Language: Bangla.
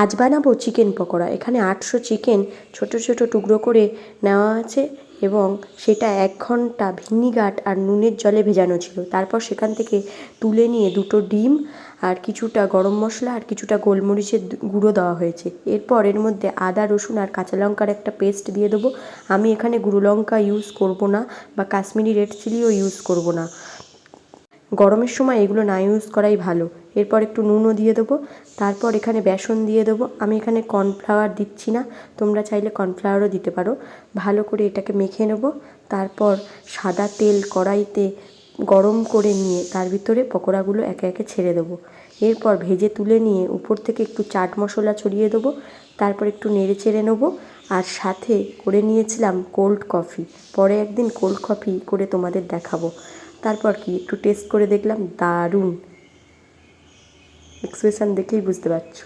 আজ বানাবো চিকেন পকোড়া। এখানে 800 চিকেন ছোট ছোট টুকরো করে নেওয়া আছে এবং সেটা 1 ঘন্টা ভিনিগার আর নুনের জলে ভেজানো ছিল। তারপর সেখান থেকে তুলে নিয়ে 2টো ডিম আর কিছুটা গরম মশলা আর কিছুটা গোলমরিচের গুঁড়ো দেওয়া হয়েছে। এরপর এর মধ্যে আদা রসুন আর কাঁচা লঙ্কার একটা পেস্ট দিয়ে দেবো। আমি এখানে গুঁড়ো লঙ্কা ইউজ করব না বা কাশ্মীরি রেড চিলিও ইউজ করব না। গরমের সময় এগুলো না ইউজ করাই ভালো। এরপর একটু নুনও দিয়ে দেবো। তারপর এখানে বেসন দিয়ে দেবো। আমি এখানে কর্নফ্লাওয়ার দিচ্ছি না, তোমরা চাইলে কর্নফ্লাওয়ারও দিতে পারো। ভালো করে এটাকে মেখে নেব। তারপর সাদা তেল কড়াইতে গরম করে নিয়ে তার ভিতরে পকোড়াগুলো একে একে ছেড়ে দেবো। এরপর ভেজে তুলে নিয়ে উপর থেকে একটু চাট মশলা ছড়িয়ে দেবো। তারপর একটু নেড়ে চেড়ে নেবো। আর সাথে করে নিয়েছিলাম কোল্ড কফি। পরে একদিন কোল্ড কফি করে তোমাদের দেখাবো। তারপর কি একটু টেস্ট করে দেখলাম, দারুণ। এক্সপ্রেশন দেখেই বুঝতে পারছো।